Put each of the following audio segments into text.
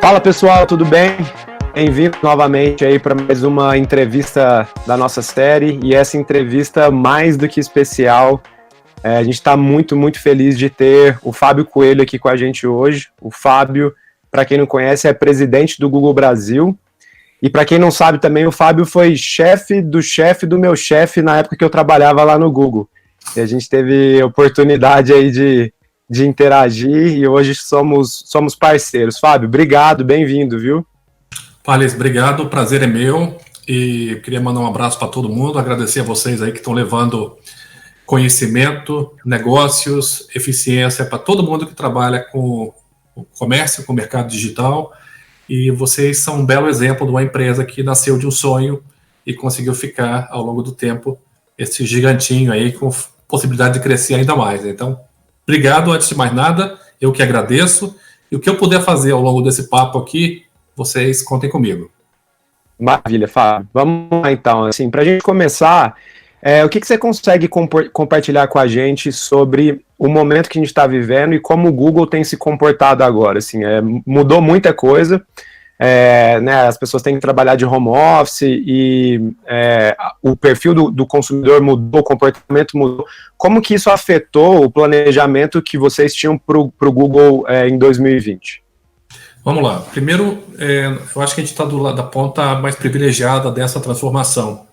Fala pessoal, tudo bem? Bem-vindo novamente aí para mais uma entrevista da nossa série, e essa entrevista mais do que especial. A gente está muito feliz de ter o Fábio Coelho aqui com a gente hoje. O Fábio, para quem não conhece, é presidente do Google Brasil, e para quem não sabe também, o Fábio foi chefe do meu chefe na época que eu trabalhava lá no Google. E a gente teve oportunidade aí de interagir, e hoje somos parceiros. Fábio, obrigado, bem-vindo, viu? Thales, obrigado, o prazer é meu, e eu queria mandar um abraço para todo mundo, agradecer a vocês aí que estão levando conhecimento, negócios, eficiência para todo mundo que trabalha com o comércio, com o mercado digital, e vocês são um belo exemplo de uma empresa que nasceu de um sonho e conseguiu ficar ao longo do tempo esse gigantinho aí com possibilidade de crescer ainda mais. Então, obrigado, antes de mais nada, eu que agradeço, e o que eu puder fazer ao longo desse papo aqui, vocês contem comigo. Maravilha, Fábio. Vamos lá então, assim, para a gente começar, o que você consegue compartilhar com a gente sobre o momento que a gente está vivendo e como o Google tem se comportado agora? Assim, mudou muita coisa, né, as pessoas têm que trabalhar de home office e o perfil do consumidor mudou, o comportamento mudou. Como que isso afetou o planejamento que vocês tinham para o Google em 2020? Vamos lá. Primeiro, eu acho que a gente está do lado da ponta mais privilegiada dessa transformação.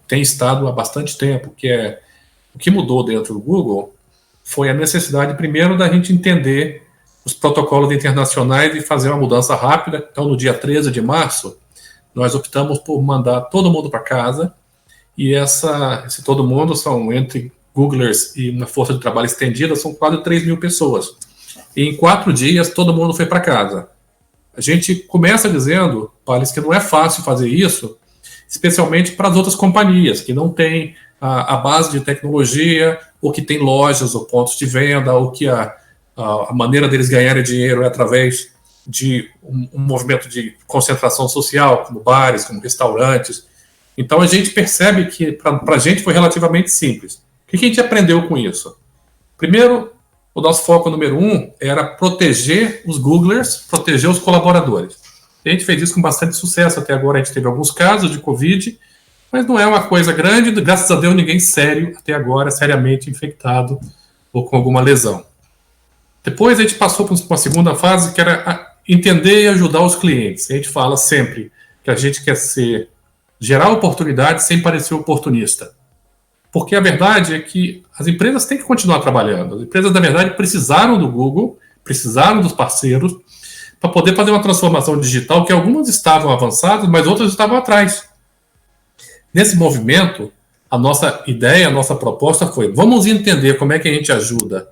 Tem estado há bastante tempo, o que mudou dentro do Google foi a necessidade, primeiro, da gente entender os protocolos internacionais e fazer uma mudança rápida. Então, no dia 13 de março, nós optamos por mandar todo mundo para casa, e esse todo mundo são, entre Googlers e uma força de trabalho estendida, são quase 3 mil pessoas. E em 4 dias, todo mundo foi para casa. A gente começa dizendo, Thales, que não é fácil fazer isso, especialmente para as outras companhias, que não têm a base de tecnologia, ou que tem lojas ou pontos de venda, ou que a maneira deles ganharem dinheiro é através de um movimento de concentração social, como bares, como restaurantes. Então a gente percebe que para a gente foi relativamente simples. O que a gente aprendeu com isso? Primeiro, o nosso foco número 1 era proteger os Googlers, proteger os colaboradores. A gente fez isso com bastante sucesso até agora. A gente teve alguns casos de Covid, mas não é uma coisa grande. Graças a Deus, ninguém sério até agora, seriamente infectado ou com alguma lesão. Depois a gente passou para uma segunda fase, que era entender e ajudar os clientes. A gente fala sempre que a gente quer gerar oportunidade sem parecer oportunista. Porque a verdade é que as empresas têm que continuar trabalhando. As empresas, na verdade, precisaram do Google, precisaram dos parceiros, para poder fazer uma transformação digital que algumas estavam avançadas, mas outras estavam atrás. Nesse movimento, a nossa ideia, a nossa proposta foi: vamos entender como é que a gente ajuda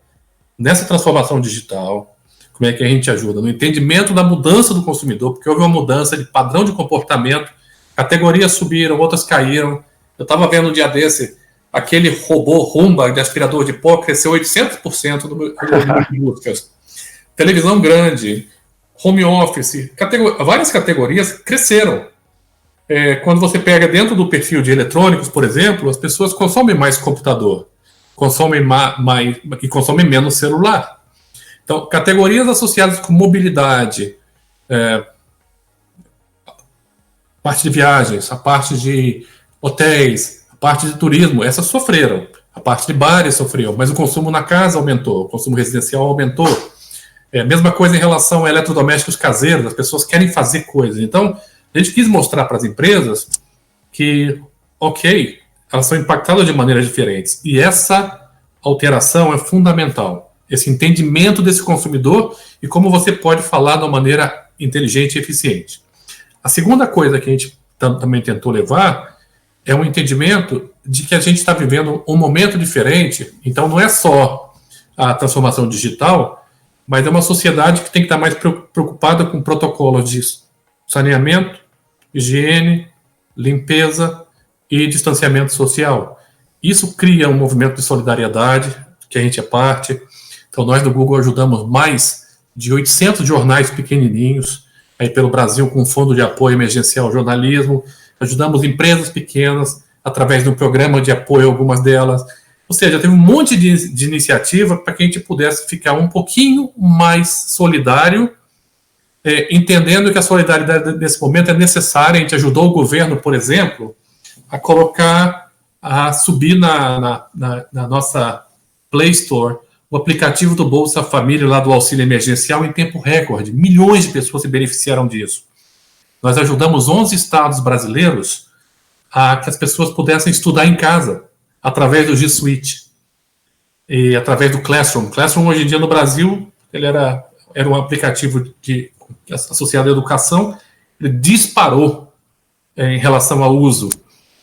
nessa transformação digital, como é que a gente ajuda no entendimento da mudança do consumidor, porque houve uma mudança de padrão de comportamento, categorias subiram, outras caíram. Eu estava vendo um dia desse, aquele robô Roomba de aspirador de pó cresceu 800% no número de buscas. Televisão grande, home office, várias categorias cresceram. Quando você pega dentro do perfil de eletrônicos, por exemplo, as pessoas consomem mais computador, consomem mais e consomem menos celular. Então, categorias associadas com mobilidade, parte de viagens, a parte de hotéis, a parte de turismo, essas sofreram. A parte de bares sofreu, mas o consumo na casa aumentou, o consumo residencial aumentou. Mesma coisa em relação a eletrodomésticos caseiros, as pessoas querem fazer coisas. Então, a gente quis mostrar para as empresas que, ok, elas são impactadas de maneiras diferentes. E essa alteração é fundamental. Esse entendimento desse consumidor e como você pode falar de uma maneira inteligente e eficiente. A segunda coisa que a gente também tentou levar é um entendimento de que a gente está vivendo um momento diferente. Então, não é só a transformação digital, mas é uma sociedade que tem que estar mais preocupada com protocolos de saneamento, higiene, limpeza e distanciamento social. Isso cria um movimento de solidariedade, que a gente é parte. Então, nós do Google ajudamos mais de 800 jornais pequenininhos aí pelo Brasil com fundo de apoio emergencial ao jornalismo. Ajudamos empresas pequenas através de um programa de apoio a algumas delas. Ou seja, teve um monte de iniciativa para que a gente pudesse ficar um pouquinho mais solidário entendendo que a solidariedade nesse momento é necessária. A gente ajudou o governo, por exemplo, a subir na nossa Play Store o aplicativo do Bolsa Família, lá do auxílio emergencial, em tempo recorde. Milhões de pessoas se beneficiaram disso. Nós ajudamos 11 estados brasileiros a que as pessoas pudessem estudar em casa, através do G Suite e através do Classroom. Classroom, hoje em dia, no Brasil, ele era um aplicativo associado à educação, ele disparou em relação ao uso.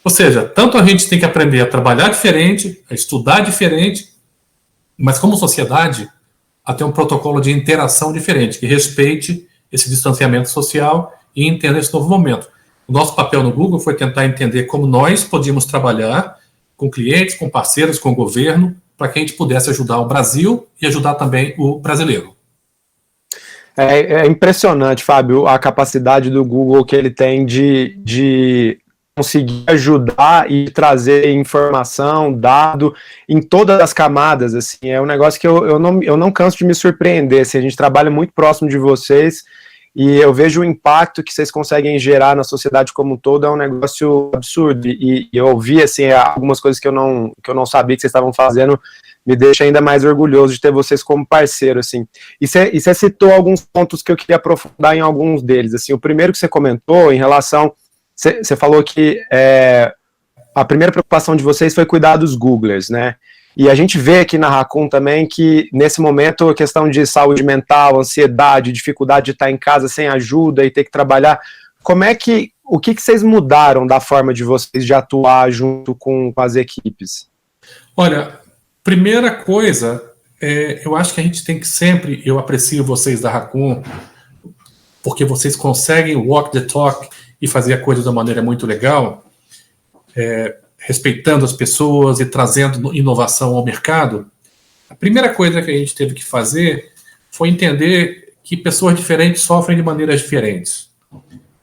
Ou seja, tanto a gente tem que aprender a trabalhar diferente, a estudar diferente, mas como sociedade, a ter um protocolo de interação diferente, que respeite esse distanciamento social e entenda esse novo momento. O nosso papel no Google foi tentar entender como nós podíamos trabalhar com clientes, com parceiros, com o governo, para que a gente pudesse ajudar o Brasil e ajudar também o brasileiro. É impressionante, Fábio, a capacidade do Google que ele tem de conseguir ajudar e trazer informação, dado em todas as camadas, assim, é um negócio que eu não canso de me surpreender, assim, a gente trabalha muito próximo de vocês e eu vejo o impacto que vocês conseguem gerar na sociedade como um todo, é um negócio absurdo, e eu ouvi, assim, algumas coisas que eu não sabia que vocês estavam fazendo, me deixa ainda mais orgulhoso de ter vocês como parceiro, assim. E você citou alguns pontos que eu queria aprofundar em alguns deles, assim, o primeiro que você comentou em relação, você falou que a primeira preocupação de vocês foi cuidar dos Googlers, né? E a gente vê aqui na Raccoon também que, nesse momento, a questão de saúde mental, ansiedade, dificuldade de estar em casa sem ajuda e ter que trabalhar, o que vocês mudaram da forma de vocês de atuar junto com as equipes? Olha, primeira coisa, eu acho que a gente tem que sempre, eu aprecio vocês da Raccoon, porque vocês conseguem walk the talk e fazer a coisa de uma maneira muito legal, respeitando as pessoas e trazendo inovação ao mercado. A primeira coisa que a gente teve que fazer foi entender que pessoas diferentes sofrem de maneiras diferentes.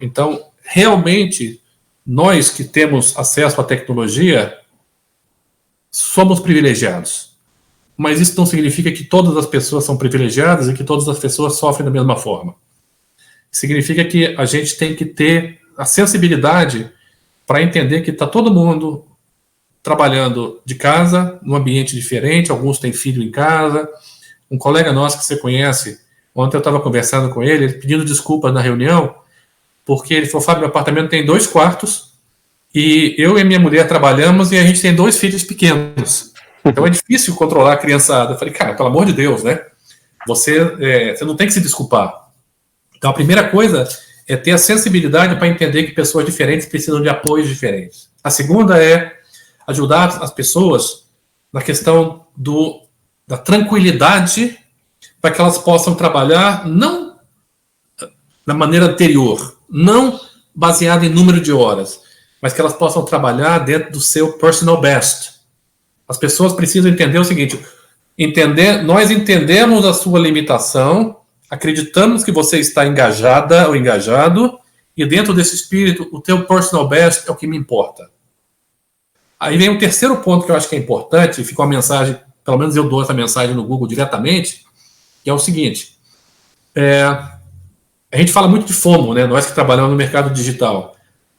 Então, realmente, nós que temos acesso à tecnologia, somos privilegiados. Mas isso não significa que todas as pessoas são privilegiadas e que todas as pessoas sofrem da mesma forma. Significa que a gente tem que ter a sensibilidade para entender que está todo mundo trabalhando de casa, num ambiente diferente, alguns têm filho em casa. Um colega nosso que você conhece, ontem eu estava conversando com ele pedindo desculpas na reunião, porque ele falou, Fábio, meu apartamento tem 2 quartos, e eu e minha mulher trabalhamos e a gente tem 2 filhos pequenos. Então é difícil controlar a criançada. Eu falei, cara, pelo amor de Deus, né? Você não tem que se desculpar. Então a primeira coisa é ter a sensibilidade para entender que pessoas diferentes precisam de apoios diferentes. A segunda é ajudar as pessoas na questão da tranquilidade para que elas possam trabalhar não da maneira anterior, não baseada em número de horas, mas que elas possam trabalhar dentro do seu personal best. As pessoas precisam entender o seguinte, nós entendemos a sua limitação, acreditamos que você está engajada ou engajado, e dentro desse espírito, o teu personal best é o que me importa. Aí vem o terceiro ponto que eu acho que é importante, e fica uma mensagem, pelo menos eu dou essa mensagem no Google diretamente, que é o seguinte, a gente fala muito de FOMO, né? Nós que trabalhamos no mercado digital.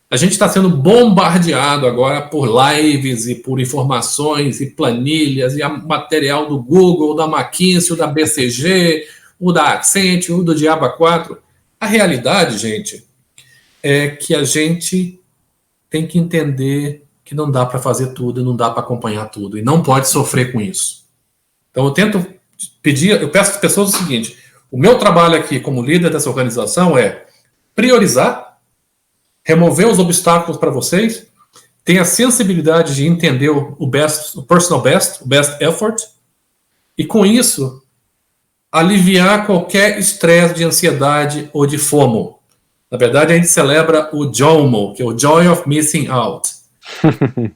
A gente está sendo bombardeado agora por lives e por informações e planilhas e material do Google, da McKinsey, da BCG, o da Accent, o do Diaba 4. A realidade, gente, é que a gente tem que entender que não dá para fazer tudo, não dá para acompanhar tudo, e não pode sofrer com isso. Então eu peço às pessoas o seguinte, o meu trabalho aqui como líder dessa organização é priorizar, remover os obstáculos para vocês, ter a sensibilidade de entender o personal best, o best effort, e com isso aliviar qualquer estresse de ansiedade ou de FOMO. Na verdade, a gente celebra o JOMO, que é o Joy of Missing Out.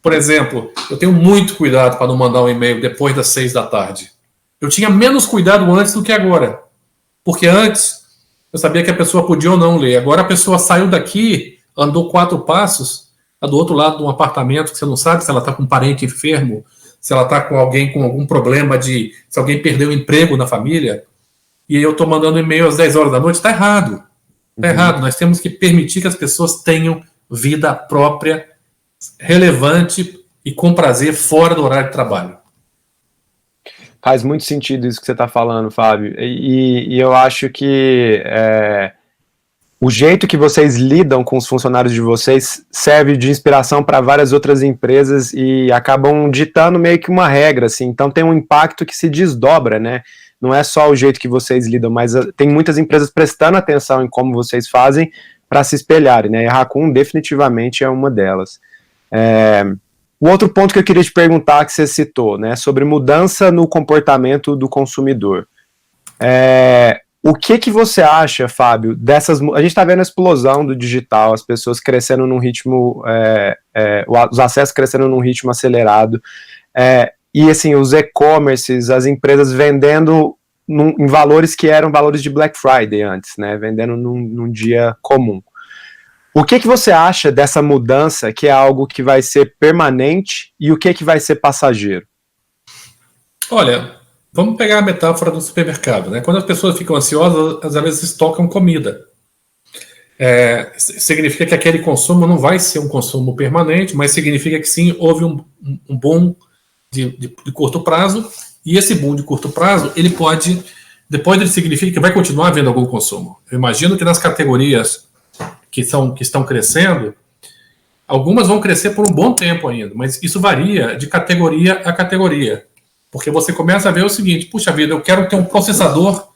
Por exemplo, eu tenho muito cuidado para não mandar um e-mail depois das 6 da tarde. Eu tinha menos cuidado antes do que agora. Porque antes, eu sabia que a pessoa podia ou não ler. Agora a pessoa saiu daqui, andou 4 passos, está do outro lado de um apartamento que você não sabe se ela está com um parente enfermo, se ela está com alguém com algum problema se alguém perdeu o emprego na família, e eu estou mandando e-mail às 10 horas da noite, está errado. Está errado. Nós temos que permitir que as pessoas tenham vida própria, relevante e com prazer fora do horário de trabalho. Faz muito sentido isso que você está falando, Fábio. E eu acho que o jeito que vocês lidam com os funcionários de vocês serve de inspiração para várias outras empresas e acabam ditando meio que uma regra, assim. Então tem um impacto que se desdobra, né? Não é só o jeito que vocês lidam, mas tem muitas empresas prestando atenção em como vocês fazem para se espelharem, né? E a Raccoon definitivamente é uma delas. O outro ponto que eu queria te perguntar, que você citou, né, sobre mudança no comportamento do consumidor. O que você acha, Fábio, dessas... A gente está vendo a explosão do digital, as pessoas crescendo num ritmo... os acessos crescendo num ritmo acelerado. E, assim, os e-commerces, as empresas vendendo em valores que eram valores de Black Friday antes, né, vendendo num dia comum. O que você acha dessa mudança, que é algo que vai ser permanente, e o que vai ser passageiro? Olha, vamos pegar a metáfora do supermercado, né? Quando as pessoas ficam ansiosas, às vezes estocam comida. Significa que aquele consumo não vai ser um consumo permanente, mas significa que sim, houve um boom de curto prazo, e esse boom de curto prazo, ele pode, depois ele significa que vai continuar havendo algum consumo. Eu imagino que nas categorias que estão crescendo, algumas vão crescer por um bom tempo ainda, mas isso varia de categoria a categoria. Porque você começa a ver o seguinte: puxa vida, eu quero ter um processador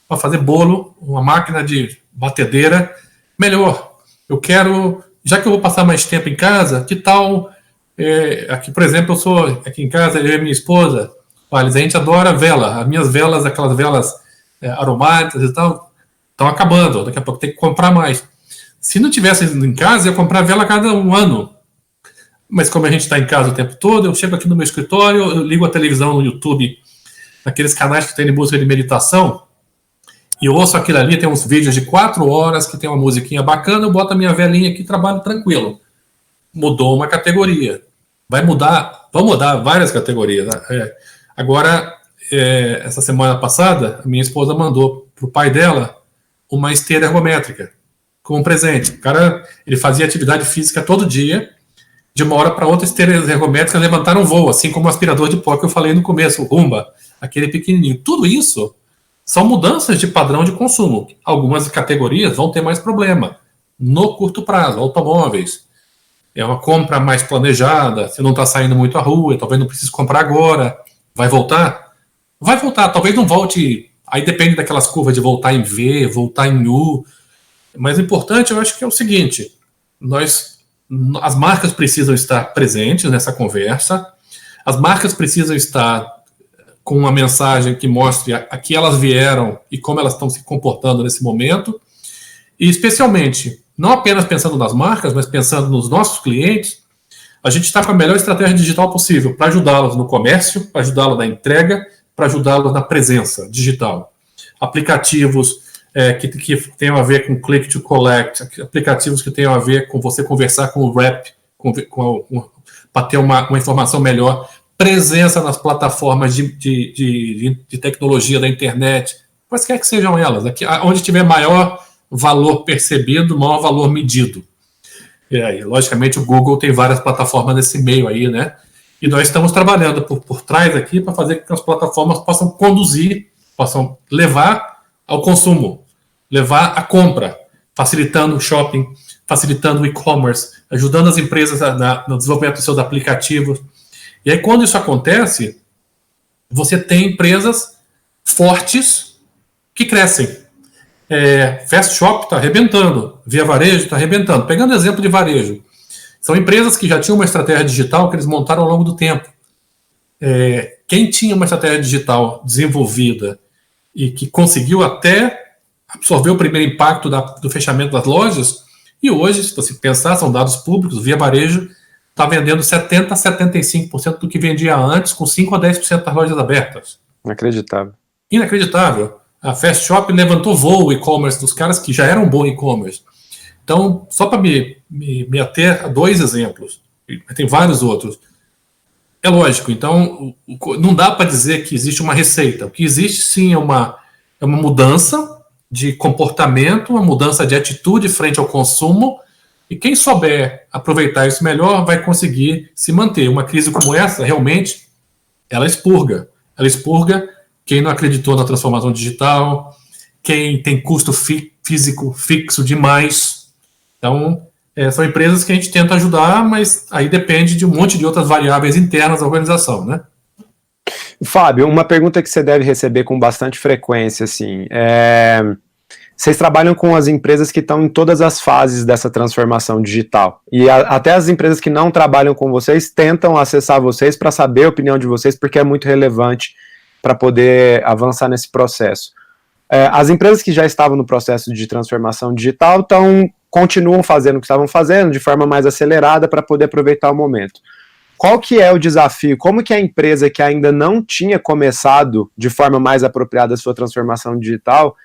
para fazer bolo, uma máquina de batedeira melhor. Eu quero, já que eu vou passar mais tempo em casa, que tal... aqui, por exemplo, eu sou aqui em casa, eu e minha esposa, a gente adora vela. As minhas velas, aquelas velas aromáticas e tal, estão acabando. Daqui a pouco tem que comprar mais. Se não tivesse em casa, eu ia comprar vela a cada um ano. Mas como a gente está em casa o tempo todo, eu chego aqui no meu escritório, eu ligo a televisão no YouTube, naqueles canais que tem de música de meditação, e eu ouço aquilo ali, tem uns vídeos de 4 horas, que tem uma musiquinha bacana, eu boto a minha velinha aqui e trabalho tranquilo. Mudou uma categoria. Vão mudar várias categorias. Né? Agora, essa semana passada, a minha esposa mandou para o pai dela uma esteira ergométrica como presente. O cara, ele fazia atividade física todo dia, de uma hora para outra, esteiras ergométricas levantaram voo, assim como o aspirador de pó que eu falei no começo, o Roomba, aquele pequenininho. Tudo isso são mudanças de padrão de consumo. Algumas categorias vão ter mais problema no curto prazo, automóveis. É uma compra mais planejada, você não está saindo muito à rua, talvez não precise comprar agora. Vai voltar? Vai voltar, talvez não volte. Aí depende daquelas curvas de voltar em V, voltar em U. Mas o importante, eu acho que é o seguinte: as marcas precisam estar presentes nessa conversa, as marcas precisam estar com uma mensagem que mostre a que elas vieram e como elas estão se comportando nesse momento, e especialmente, não apenas pensando nas marcas, mas pensando nos nossos clientes, a gente está com a melhor estratégia digital possível para ajudá-los no comércio, para ajudá-los na entrega, para ajudá-los na presença digital. Aplicativos que tenham a ver com click to collect, aplicativos que tenham a ver com você conversar com o rep, para ter uma informação melhor, presença nas plataformas de tecnologia da internet, quaisquer que sejam elas, aqui, onde tiver maior valor percebido, maior valor medido. E aí, logicamente, o Google tem várias plataformas nesse meio aí, né? E nós estamos trabalhando por trás aqui para fazer com que as plataformas possam conduzir, possam levar ao consumo, levar à compra, facilitando o shopping, facilitando o e-commerce, ajudando as empresas no desenvolvimento dos seus aplicativos. E aí, quando isso acontece, você tem empresas fortes que crescem. Fast Shop está arrebentando, Via Varejo está arrebentando. Pegando exemplo de varejo, são empresas que já tinham uma estratégia digital que eles montaram ao longo do tempo. Quem tinha uma estratégia digital desenvolvida e que conseguiu até absorver o primeiro impacto do fechamento das lojas, e hoje, se você pensar, são dados públicos, Via Varejo está vendendo 70% a 75% do que vendia antes, com 5% a 10% das lojas abertas. Inacreditável. A Fast Shop levantou voo o e-commerce dos caras que já eram bom e-commerce. Então, só para me ater a 2 exemplos, tem vários outros. É lógico, então, não dá para dizer que existe uma receita. O que existe, sim, é uma mudança de comportamento, uma mudança de atitude frente ao consumo, e quem souber aproveitar isso melhor vai conseguir se manter. Uma crise como essa, realmente, ela expurga. Ela expurga quem não acreditou na transformação digital, quem tem custo físico fixo demais. Então, são empresas que a gente tenta ajudar, mas aí depende de um monte de outras variáveis internas da organização, né? Fábio, uma pergunta que você deve receber com bastante frequência, assim, vocês trabalham com as empresas que estão em todas as fases dessa transformação digital, e até as empresas que não trabalham com vocês tentam acessar vocês para saber a opinião de vocês, porque é muito relevante para poder avançar nesse processo. As empresas que já estavam no processo de transformação digital continuam fazendo o que estavam fazendo de forma mais acelerada para poder aproveitar o momento. Qual que é o desafio? Como que a empresa que ainda não tinha começado de forma mais apropriada a sua transformação digital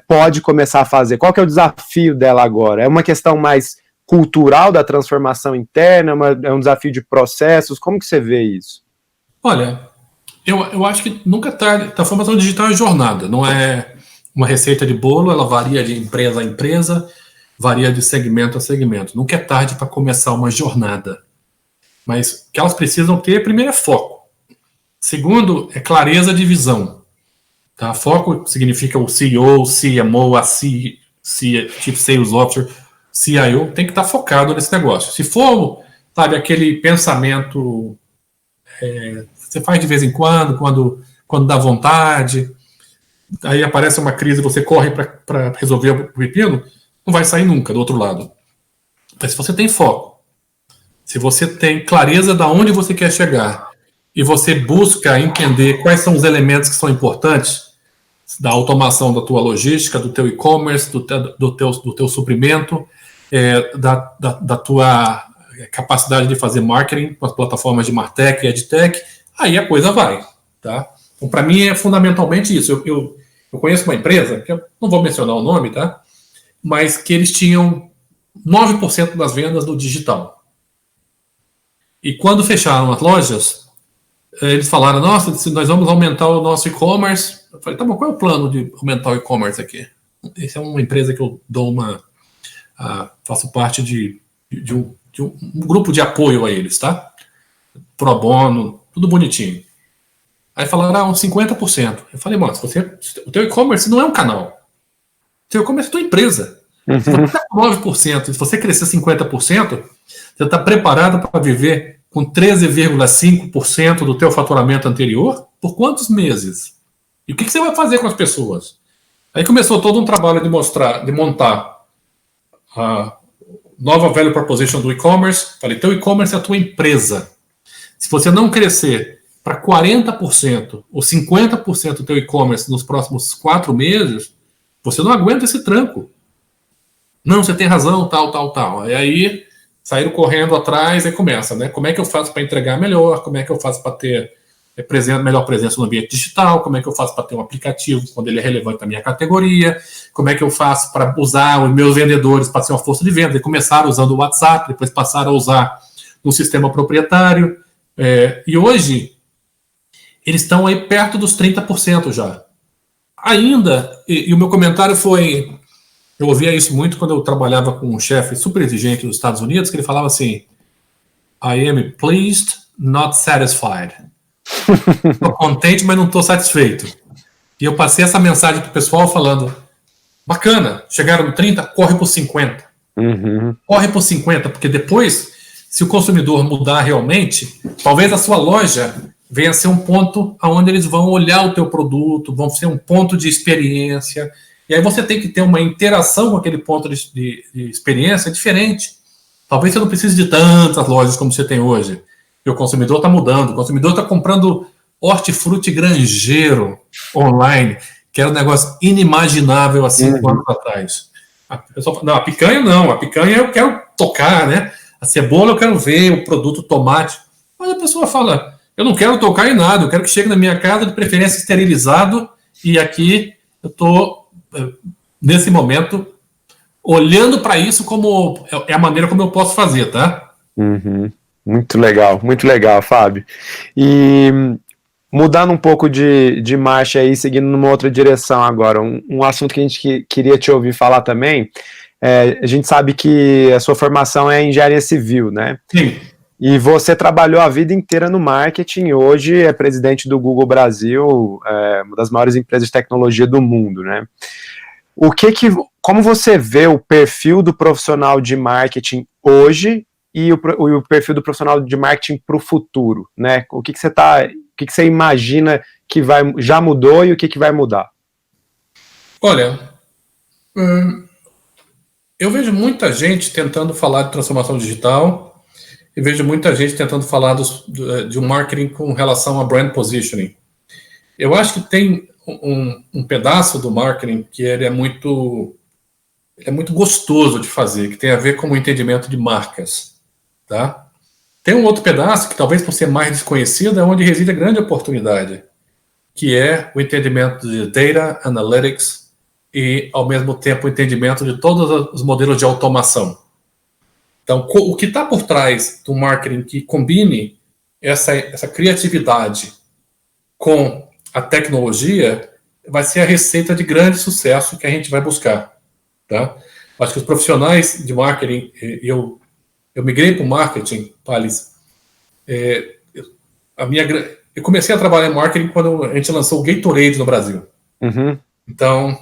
pode começar a fazer? Qual que é o desafio dela agora? É uma questão mais cultural da transformação interna? É um desafio de processos? Como que você vê isso? Olha, eu acho que nunca transformação digital é jornada, não é uma receita de bolo, ela varia de empresa a empresa, varia de segmento a segmento. Nunca é tarde para começar uma jornada. Mas o que elas precisam ter, primeiro, é foco. Segundo, é clareza de visão. Tá? Foco significa o CEO, o CMO, a Chief Sales Officer, CIO, tem que estar focado nesse negócio. Se for, sabe, aquele pensamento você faz de vez em quando dá vontade, aí aparece uma crise, você corre para resolver o pepino, não vai sair nunca do outro lado. Mas se você tem foco, se você tem clareza de onde você quer chegar e você busca entender quais são os elementos que são importantes da automação da tua logística, do teu e-commerce, do teu suprimento, da tua capacidade de fazer marketing com as plataformas de Martech e EdTech, aí a coisa vai. Tá? Então, para mim, é fundamentalmente isso. Eu conheço uma empresa, que eu não vou mencionar o nome, tá? Mas que eles tinham 9% das vendas no digital. E quando fecharam as lojas, eles falaram, nossa, nós vamos aumentar o nosso e-commerce. Eu falei, tá bom, qual é o plano de aumentar o e-commerce aqui? Essa é uma empresa que eu dou faço parte de um grupo de apoio a eles, tá? Pro bono, tudo bonitinho. Aí falaram, uns 50%. Eu falei, mano, o teu e-commerce não é um canal. O teu e-commerce é a tua empresa. Se você está com 9%, se você crescer 50%, você está preparado para viver com 13,5% do teu faturamento anterior? Por quantos meses? E o que você vai fazer com as pessoas? Aí começou todo um trabalho de montar a nova value proposition do e-commerce. Falei, teu e-commerce é a tua empresa. Se você não crescer para 40% ou 50% do teu e-commerce nos próximos 4 meses, você não aguenta esse tranco. Não, você tem razão, tal. E aí saíram correndo atrás e começa, né? Como é que eu faço para entregar melhor? Como é que eu faço para ter melhor presença no ambiente digital? Como é que eu faço para ter um aplicativo quando ele é relevante na minha categoria? Como é que eu faço para usar os meus vendedores para ser uma força de venda? E começaram usando o WhatsApp, depois passaram a usar um sistema proprietário. E hoje eles estão aí perto dos 30% já. Ainda, e o meu comentário foi... Eu ouvia isso muito quando eu trabalhava com um chefe super exigente dos Estados Unidos, que ele falava assim, I am pleased, not satisfied. Estou contente, mas não estou satisfeito. E eu passei essa mensagem para o pessoal falando, bacana, chegaram no 30, corre por 50. Corre por 50, porque depois, se o consumidor mudar realmente, talvez a sua loja venha a ser um ponto onde eles vão olhar o teu produto, vão ser um ponto de experiência. E aí você tem que ter uma interação com aquele ponto de experiência diferente. Talvez você não precise de tantas lojas como você tem hoje. E o consumidor está mudando. O consumidor está comprando hortifruti granjeiro online, que era um negócio inimaginável há 5 anos atrás. A pessoa fala, não, a picanha não. A picanha eu quero tocar, né? A cebola eu quero ver, o produto tomate. Mas a pessoa fala, eu não quero tocar em nada. Eu quero que chegue na minha casa, de preferência esterilizado. E aqui eu estou... nesse momento, olhando para isso como é a maneira como eu posso fazer, tá? Muito legal, Fábio. E Mudando um pouco de marcha aí, seguindo numa outra direção agora, um assunto que a gente queria te ouvir falar também, a gente sabe que a sua formação é engenharia civil, né? Sim. E você trabalhou a vida inteira no marketing, hoje é presidente do Google Brasil, uma das maiores empresas de tecnologia do mundo, né? Como você vê o perfil do profissional de marketing hoje e o perfil do profissional de marketing para o futuro, né? O que você imagina que já mudou e o que vai mudar? Olha, eu vejo muita gente tentando falar de transformação digital e vejo muita gente tentando falar de um marketing com relação a brand positioning. Eu acho que tem um pedaço do marketing que ele é muito gostoso de fazer, que tem a ver com o entendimento de marcas, tá? Tem um outro pedaço que talvez por ser mais desconhecido é onde reside a grande oportunidade, que é o entendimento de data, analytics e, ao mesmo tempo, o entendimento de todos os modelos de automação. Então, o que está por trás do marketing que combine essa criatividade com a tecnologia vai ser a receita de grande sucesso que a gente vai buscar. Tá? Acho que os profissionais de marketing, eu migrei para o marketing, Thales. Eu comecei a trabalhar em marketing quando a gente lançou o Gatorade no Brasil. Uhum. Então,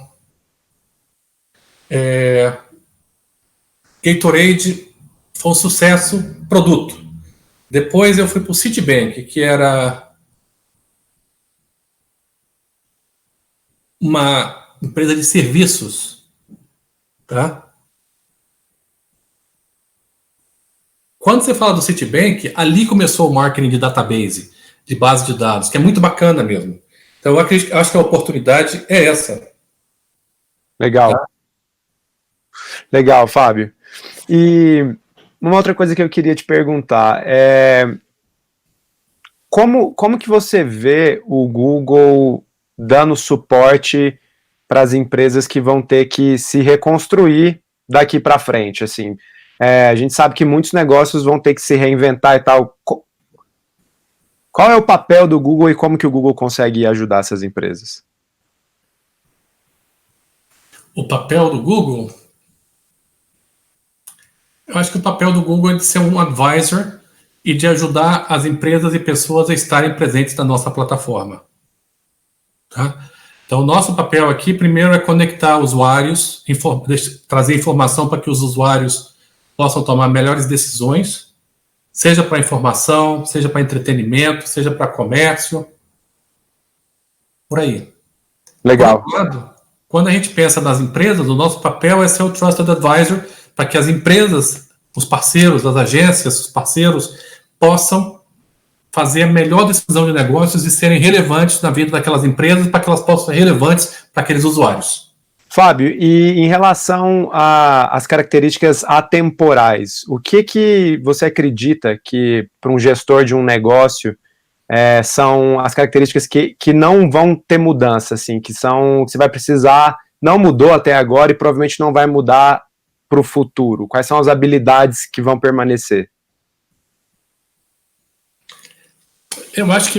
Gatorade foi um sucesso, produto. Depois eu fui para o Citibank, que era uma empresa de serviços. Tá? Quando você fala do Citibank, ali começou o marketing de database, de base de dados, que é muito bacana mesmo. Então, eu acho que a oportunidade é essa. Legal. Tá? Legal, Fábio. E uma outra coisa que eu queria te perguntar é como que você vê o Google dando suporte para as empresas que vão ter que se reconstruir daqui para frente, assim? A gente sabe que muitos negócios vão ter que se reinventar e tal. Qual é o papel do Google e como que o Google consegue ajudar essas empresas? O papel do Google? Eu acho que o papel do Google é de ser um advisor e de ajudar as empresas e pessoas a estarem presentes na nossa plataforma. Tá? Então, o nosso papel aqui, primeiro, é conectar usuários, trazer informação para que os usuários possam tomar melhores decisões, seja para informação, seja para entretenimento, seja para comércio, por aí. Legal. Por outro lado, quando a gente pensa nas empresas, o nosso papel é ser o Trusted Advisor para que as empresas, os parceiros, as agências, os parceiros, possam fazer a melhor decisão de negócios e serem relevantes na vida daquelas empresas para que elas possam ser relevantes para aqueles usuários. Fábio, e em relação às características atemporais, o que você acredita que, para um gestor de um negócio, são as características que não vão ter mudança, assim, que você vai precisar, não mudou até agora e provavelmente não vai mudar para o futuro? Quais são as habilidades que vão permanecer? Eu acho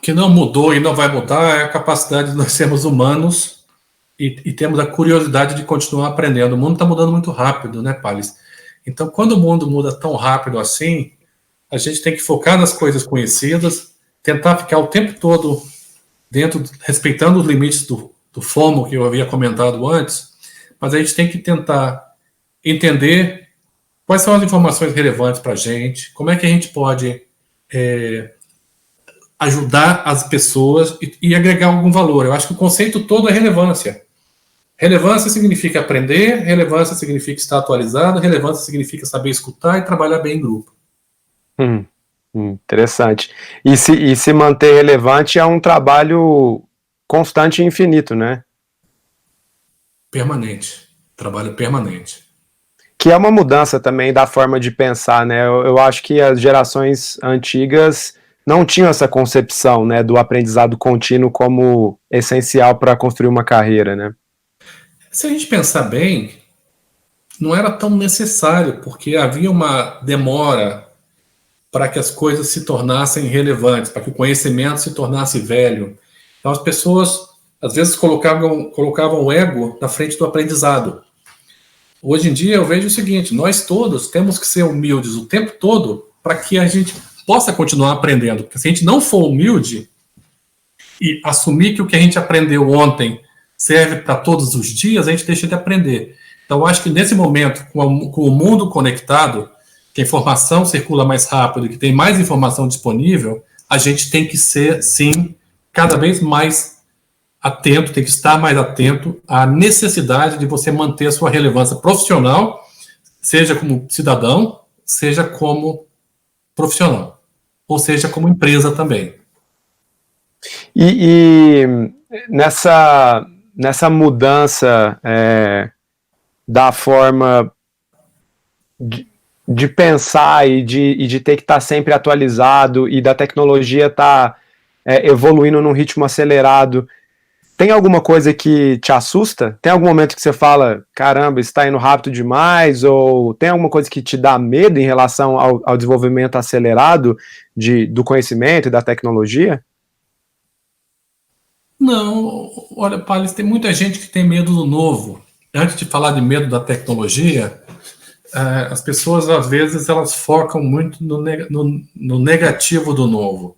que não mudou e não vai mudar é a capacidade de nós sermos humanos e temos a curiosidade de continuar aprendendo. O mundo está mudando muito rápido, né, Thales? Então, quando o mundo muda tão rápido assim, a gente tem que focar nas coisas conhecidas, tentar ficar o tempo todo respeitando os limites do FOMO que eu havia comentado antes, mas a gente tem que tentar entender quais são as informações relevantes para a gente, como é que a gente pode ajudar as pessoas e agregar algum valor. Eu acho que o conceito todo é relevância. Relevância significa aprender, relevância significa estar atualizado, relevância significa saber escutar e trabalhar bem em grupo. Interessante. E se manter relevante é um trabalho constante e infinito, né? Permanente. Trabalho permanente. Que é uma mudança também da forma de pensar, né? Eu acho que as gerações antigas não tinham essa concepção, né, do aprendizado contínuo como essencial para construir uma carreira, né? Se a gente pensar bem, não era tão necessário, porque havia uma demora para que as coisas se tornassem relevantes, para que o conhecimento se tornasse velho. Então, as pessoas, às vezes, colocavam o ego na frente do aprendizado. Hoje em dia, eu vejo o seguinte, nós todos temos que ser humildes o tempo todo para que a gente possa continuar aprendendo. Porque se a gente não for humilde e assumir que o que a gente aprendeu ontem serve para todos os dias, a gente deixa de aprender. Então, eu acho que nesse momento, com o mundo conectado, que a informação circula mais rápido, que tem mais informação disponível, a gente tem que ser, sim, cada vez mais atento, tem que estar mais atento à necessidade de você manter a sua relevância profissional, seja como cidadão, seja como profissional, ou seja como empresa também. E nessa mudança da forma de pensar e de ter que estar sempre atualizado e da tecnologia estar evoluindo num ritmo acelerado, tem alguma coisa que te assusta? Tem algum momento que você fala, caramba, isso está indo rápido demais? Ou tem alguma coisa que te dá medo em relação ao desenvolvimento acelerado do conhecimento e da tecnologia? Não, olha, Palles, tem muita gente que tem medo do novo. Antes de falar de medo da tecnologia, as pessoas, às vezes, elas focam muito no negativo do novo.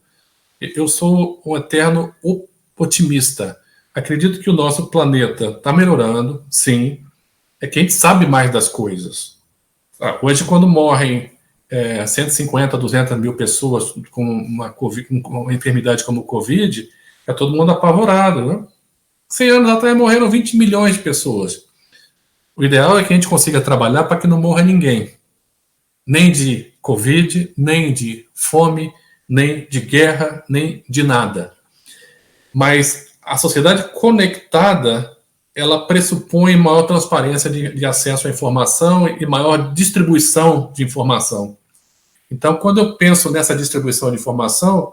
Eu sou um eterno otimista. Acredito que o nosso planeta está melhorando, sim. É que a gente sabe mais das coisas. Hoje, quando morrem 150, 200 mil pessoas com uma enfermidade como o Covid, é todo mundo apavorado, né? 100 anos atrás morreram 20 milhões de pessoas. O ideal é que a gente consiga trabalhar para que não morra ninguém. Nem de Covid, nem de fome, nem de guerra, nem de nada. Mas a sociedade conectada, ela pressupõe maior transparência de acesso à informação e maior distribuição de informação. Então, quando eu penso nessa distribuição de informação,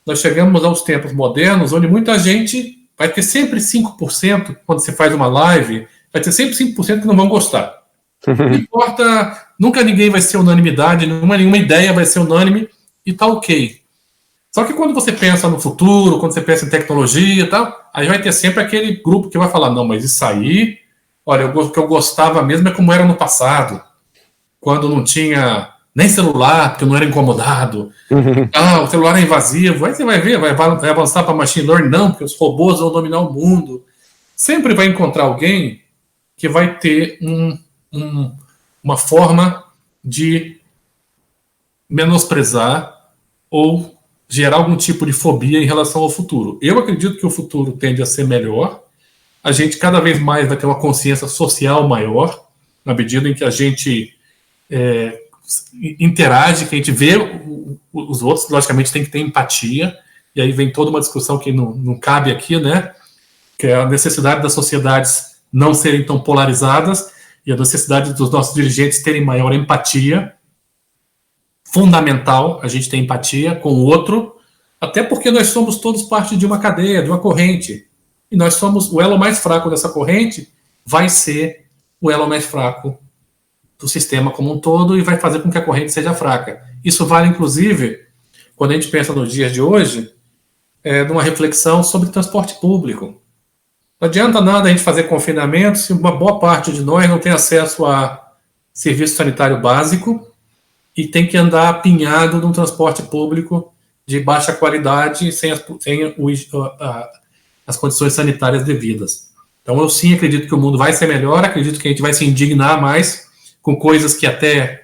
nós chegamos aos tempos modernos, onde muita gente vai ter sempre 5%, quando você faz uma live, vai ter sempre 5% que não vão gostar. Não importa, nunca ninguém vai ser unanimidade, nenhuma ideia vai ser unânime, e tá ok. Só que quando você pensa no futuro, quando você pensa em tecnologia e tal, aí vai ter sempre aquele grupo que vai falar, não, mas isso aí, olha, o que eu gostava mesmo é como era no passado, quando não tinha nem celular, porque eu não era incomodado. O celular é invasivo. Aí você vai ver, vai avançar para machine learning, não, porque os robôs vão dominar o mundo. Sempre vai encontrar alguém que vai ter uma forma de menosprezar ou gerar algum tipo de fobia em relação ao futuro. Eu acredito que o futuro tende a ser melhor. A gente cada vez mais vai ter uma consciência social maior, na medida em que a gente interage, que a gente vê os outros, logicamente tem que ter empatia, e aí vem toda uma discussão que não cabe aqui, né? Que é a necessidade das sociedades não serem tão polarizadas e a necessidade dos nossos dirigentes terem maior empatia. Fundamental a gente ter empatia com o outro, até porque nós somos todos parte de uma cadeia, de uma corrente, e nós somos o elo mais fraco dessa corrente, vai ser o elo mais fraco do sistema como um todo e vai fazer com que a corrente seja fraca. Isso vale, inclusive, quando a gente pensa nos dias de hoje, numa reflexão sobre transporte público. Não adianta nada a gente fazer confinamento se uma boa parte de nós não tem acesso a serviço sanitário básico e tem que andar apinhado num transporte público de baixa qualidade sem as condições sanitárias devidas. Então, eu sim acredito que o mundo vai ser melhor, acredito que a gente vai se indignar mais com coisas que até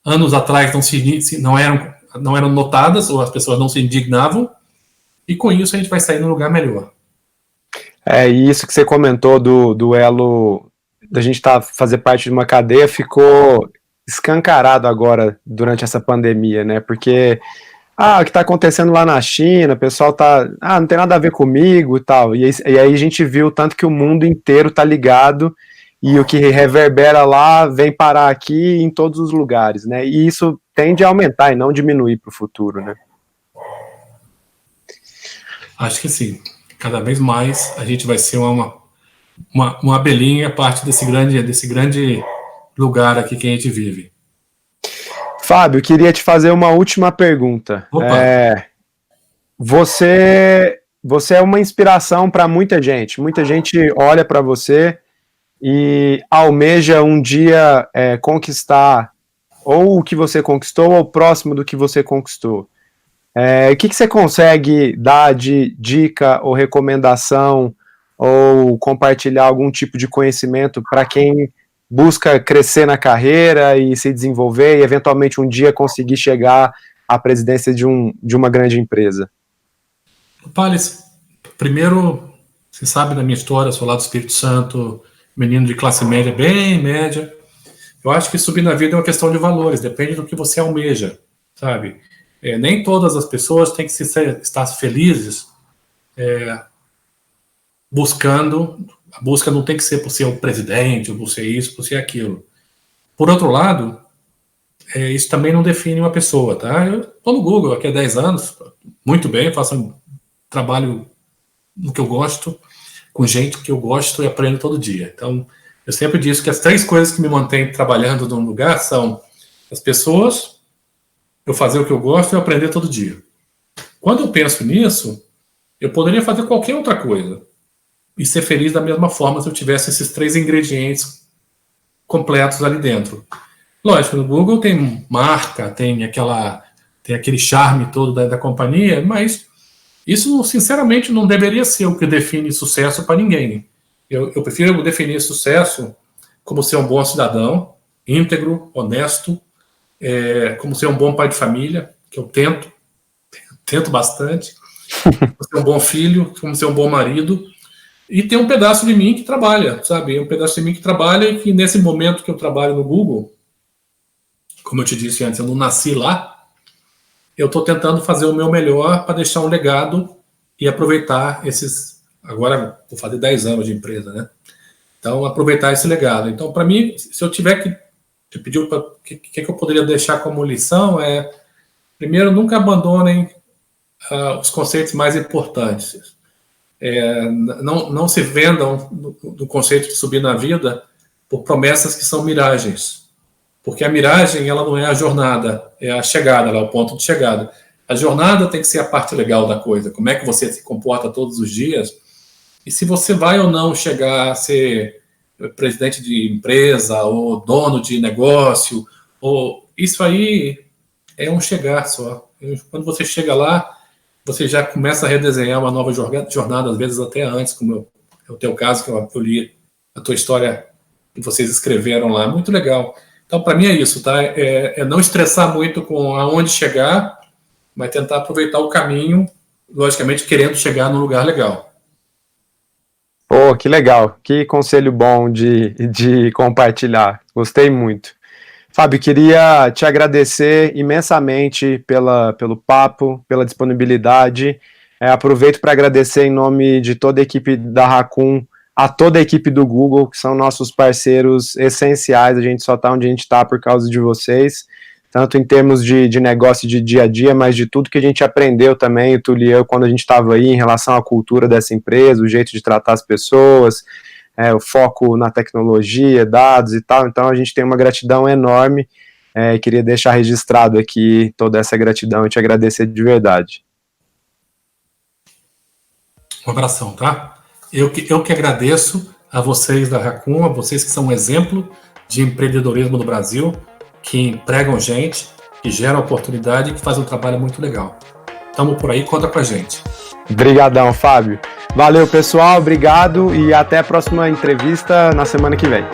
anos atrás não eram notadas, ou as pessoas não se indignavam, e com isso a gente vai sair num lugar melhor. E isso que você comentou do elo, da gente fazer parte de uma cadeia, ficou escancarado agora durante essa pandemia, né? Porque o que está acontecendo lá na China, o pessoal não tem nada a ver comigo e tal. E aí a gente viu tanto que o mundo inteiro está ligado e o que reverbera lá vem parar aqui em todos os lugares, né? E isso tende a aumentar e não diminuir para o futuro, né? Acho que sim. Cada vez mais a gente vai ser uma abelhinha parte desse grande lugar aqui que a gente vive. Fábio, queria te fazer uma última pergunta. Você é uma inspiração para muita gente. Muita gente olha para você e almeja um dia conquistar ou o que você conquistou ou próximo do que você conquistou. O que você consegue dar de dica ou recomendação ou compartilhar algum tipo de conhecimento para quem busca crescer na carreira e se desenvolver e eventualmente um dia conseguir chegar à presidência de uma grande empresa? Thales, primeiro, você sabe da minha história, sou lá do Espírito Santo, menino de classe média, bem média. Eu acho que subir na vida é uma questão de valores, depende do que você almeja, sabe? Nem todas as pessoas têm que estar felizes buscando. A busca não tem que ser por ser o presidente, ou por ser isso, por ser aquilo. Por outro lado, isso também não define uma pessoa, tá? Eu estou no Google aqui há 10 anos, muito bem, faço um trabalho no que eu gosto, com gente que eu gosto e aprendo todo dia. Então, eu sempre disse que as 3 coisas que me mantêm trabalhando num lugar são as pessoas, eu fazer o que eu gosto e eu aprender todo dia. Quando eu penso nisso, eu poderia fazer qualquer outra coisa e ser feliz da mesma forma se eu tivesse esses 3 ingredientes completos ali dentro. Lógico, no Google tem marca, tem aquele charme todo da companhia, mas isso, sinceramente, não deveria ser o que define sucesso para ninguém. Eu prefiro definir sucesso como ser um bom cidadão, íntegro, honesto, como ser um bom pai de família, que eu tento bastante, como ser um bom filho, como ser um bom marido, e ter um pedaço de mim que trabalha, sabe? Um pedaço de mim que trabalha e que nesse momento que eu trabalho no Google, como eu te disse antes, eu não nasci lá, eu estou tentando fazer o meu melhor para deixar um legado e aproveitar esses... Agora vou fazer 10 anos de empresa, né? Então, aproveitar esse legado. Então, para mim, se eu tiver que te pedir o que eu poderia deixar como lição primeiro, nunca abandonem os conceitos mais importantes. Não se vendam no conceito de subir na vida por promessas que são miragens. Porque a miragem, ela não é a jornada, é a chegada, ela é o ponto de chegada. A jornada tem que ser a parte legal da coisa, como é que você se comporta todos os dias, e se você vai ou não chegar a ser presidente de empresa, ou dono de negócio, isso aí é um chegar só. Quando você chega lá, você já começa a redesenhar uma nova jornada, às vezes até antes, como é o teu caso, que eu li a tua história que vocês escreveram lá, muito legal. Então, para mim é isso, tá? Não estressar muito com aonde chegar, mas tentar aproveitar o caminho, logicamente querendo chegar num lugar legal. Pô, que legal, que conselho bom de compartilhar, gostei muito. Fábio, queria te agradecer imensamente pelo papo, pela disponibilidade. Aproveito para agradecer em nome de toda a equipe da Raccoon, a toda a equipe do Google, que são nossos parceiros essenciais. A gente só está onde a gente está por causa de vocês, tanto em termos de negócio de dia a dia, mas de tudo que a gente aprendeu também, o Túlio e eu, quando a gente estava aí, em relação à cultura dessa empresa, o jeito de tratar as pessoas, o foco na tecnologia, dados e tal. Então a gente tem uma gratidão enorme, queria deixar registrado aqui toda essa gratidão e te agradecer de verdade. Um abração, tá? Eu que agradeço a vocês da Raccoon, a vocês que são um exemplo de empreendedorismo no Brasil, que empregam gente, que geram oportunidade e que fazem um trabalho muito legal. Estamos por aí, conta com a gente. Obrigadão, Fábio. Valeu, pessoal, obrigado e até a próxima entrevista na semana que vem.